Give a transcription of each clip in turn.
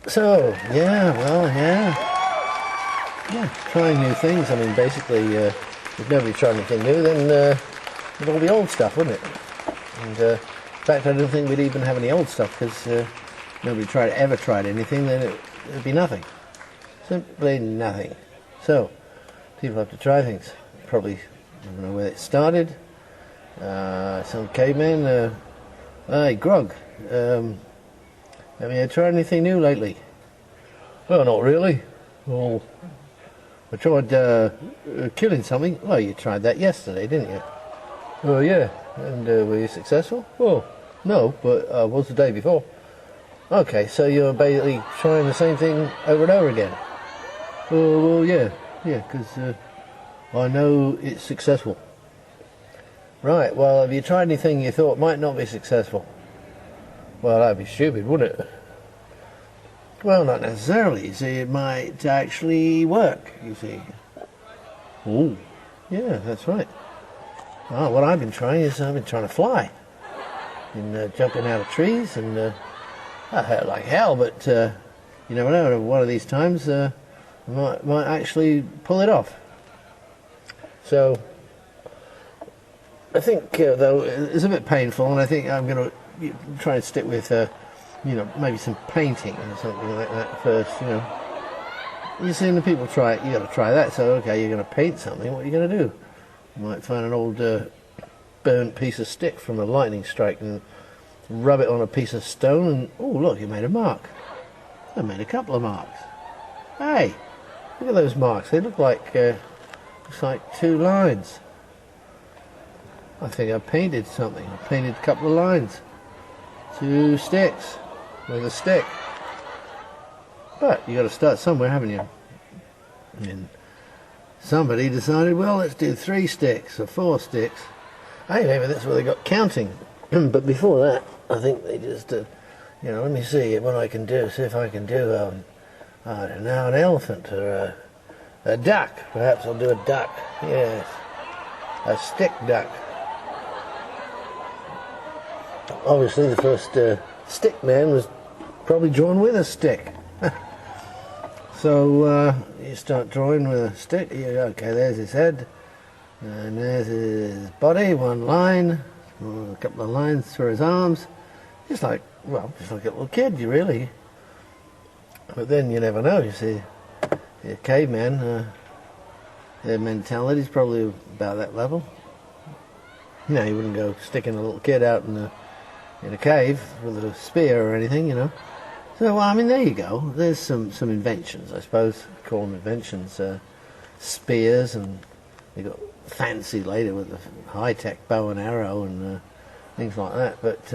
So, yeah, well, yeah, trying new things. I mean, basically, if nobody tried anything new, then it'd all be old stuff, wouldn't it? And in fact, I don't think we'd even have any old stuff, because nobody ever tried anything, then it'd be nothing. Simply nothing. So, people have to try things. Probably, I don't know where it started. Some cavemen. Hey, Grog. Have you tried anything new lately? Well, not really. Well, I tried killing something. Well, you tried that yesterday, didn't you? Oh, yeah. And were you successful? Well, no, but I was the day before. Okay, so you're basically trying the same thing over and over again? Oh, well, yeah, because I know it's successful. Right, well, have you tried anything you thought might not be successful? Well, that'd be stupid, wouldn't it? Well, not necessarily. You see, it might actually work, you see. Ooh, yeah, that's right. Oh, what I've been trying is I've been trying to fly. Been jumping out of trees, and I hurt like hell, but you never know, one of these times I might actually pull it off. So, I think, though, it's a bit painful, and I think I'm going to try and stick with, maybe some painting or something like that first, You've seen the people try it, you've got to try that, so, okay, you're going to paint something, what are you going to do? You might find an old burnt piece of stick from a lightning strike and rub it on a piece of stone, and, oh, look, you made a mark. I made a couple of marks. Hey, look at those marks, they look like, two lines. I think I painted something. I painted a couple of lines. 2 sticks with a stick. But you got to start somewhere, haven't you? And somebody decided, well, let's do 3 sticks or 4 sticks. Hey, maybe that's where they got counting. But before that, I think they just, let me see what I can do. See if I can do, I don't know, an elephant or a duck. Perhaps I'll do a duck. Yes, a stick duck. Obviously, the first stick man was probably drawn with a stick. So you start drawing with a stick. Okay, there's his head, and there's his body. 1 line, a couple of lines through his arms. Just like a little kid, you really. But then you never know. You see, a caveman, their mentality's probably about that level. You wouldn't go sticking a little kid out in a cave with a spear or anything, So, well, I mean, there you go. There's some inventions, I suppose. Call them inventions. Spears, and they got fancy later with the high-tech bow and arrow and things like that. But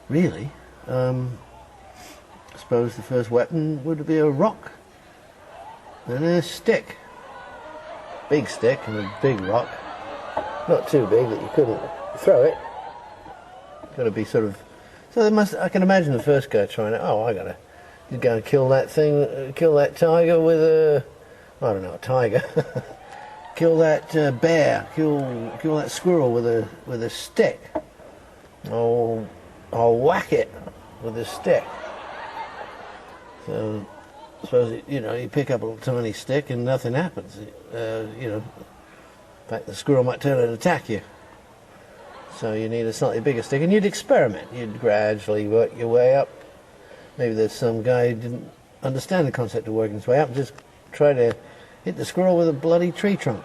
really, I suppose the first weapon would be a rock and a stick. Big stick and a big rock. Not too big that you couldn't throw it. Got to be sort of. So I can imagine the first guy trying it. Oh, you go and kill that thing, kill that tiger with I don't know, a tiger. Kill that bear, kill that squirrel with a stick. I'll whack it with a stick. So, I suppose you pick up a little tiny stick and nothing happens. In fact, the squirrel might turn and attack you. So you need a slightly bigger stick, and you'd experiment. You'd gradually work your way up. Maybe there's some guy who didn't understand the concept of working his way up and just try to hit the squirrel with a bloody tree trunk.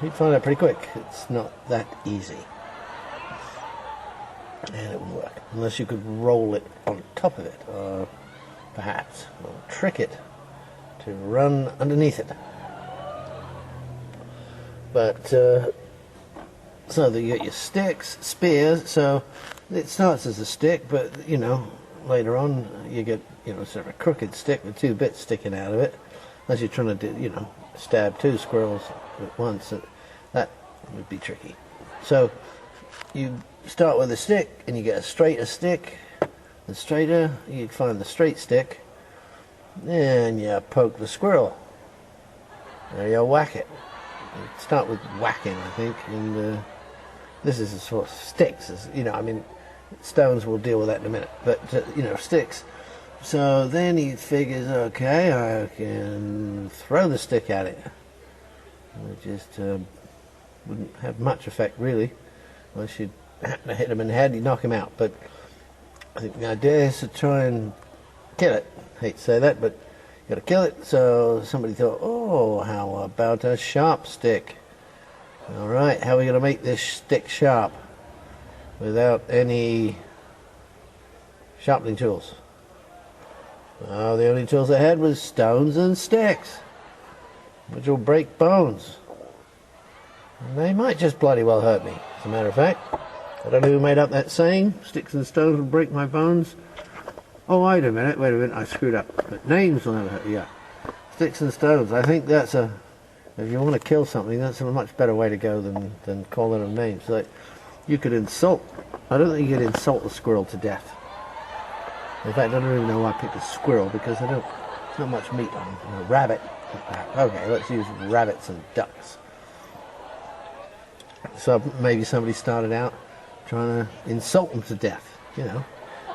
You'd find out pretty quick. It's not that easy. And it would work. Unless you could roll it on top of it, or perhaps, or trick it to run underneath it. But, so that you get your sticks, spears, so it starts as a stick, but, later on you get, sort of a crooked stick with 2 bits sticking out of it. Unless you're trying to, stab 2 squirrels at once, that would be tricky. So you start with a stick, and you get a straighter stick. The straighter, you find the straight stick, and you poke the squirrel. There you whack it. You start with whacking, I think, and this is a sort of sticks. Stones will deal with that in a minute, but you know, sticks. So then he figures, okay, I can throw the stick at it. It just wouldn't have much effect really. Unless you happen to hit him in the head, you knock him out. But I think the idea is to try and kill it. I hate to say that, but you got to kill it. So somebody thought, oh, how about a sharp stick? All right, how are we going to make this stick sharp without any sharpening tools? Well, the only tools they had was stones and sticks, which will break bones. And they might just bloody well hurt me, as a matter of fact. I don't know who made up that saying, sticks and stones will break my bones. Oh, wait a minute, I screwed up. But names will never hurt you. Yeah. Sticks and stones, I think that's a... If you want to kill something, that's a much better way to go than calling them names. Like, you could insult... I don't think you could insult a squirrel to death. In fact, I don't even know why I picked a squirrel, because there's not much meat on them. A rabbit. Okay, let's use rabbits and ducks. So maybe somebody started out trying to insult them to death, you know.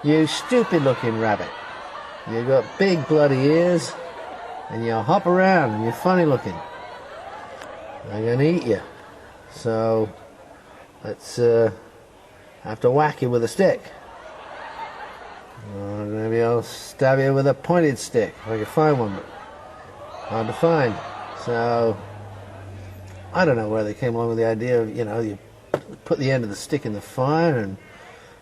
You stupid looking rabbit. You got big bloody ears and you hop around and you're funny looking. I'm going to eat you. So let's have to whack you with a stick. Or maybe I'll stab you with a pointed stick if I can find one, but hard to find. So I don't know where they came along with the idea of, you know, you put the end of the stick in the fire and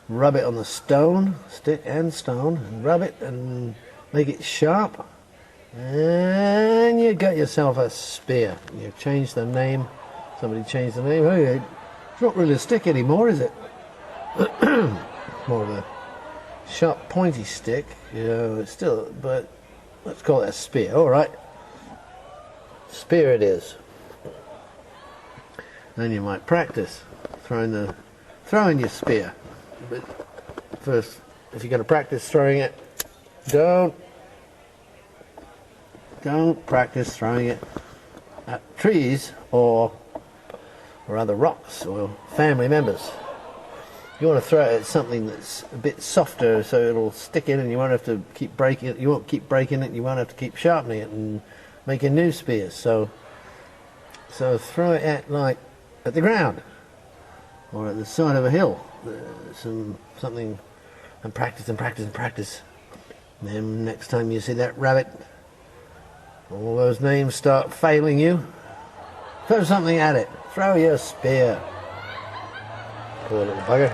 rub it on the stone, stick and stone, and rub it and make it sharp, and you got yourself a spear. You've changed the name. Somebody changed the name. Hey, it's not really a stick anymore, is it? More of a sharp, pointy stick. You know, it's still, but let's call it a spear. All right, spear it is. Then you might practice throwing your spear. But first, if you're going to practice throwing it, don't practice throwing it at trees or other rocks or family members. You want to throw it at something that's a bit softer, so it'll stick in, and you won't have to keep breaking it. You won't keep breaking it. You won't have to keep sharpening it and making new spears. So throw it at the ground or at the side of a hill. Something, and practice and practice and practice. And then next time you see that rabbit, all those names start failing you, throw something at it. Throw your spear. Poor little bugger.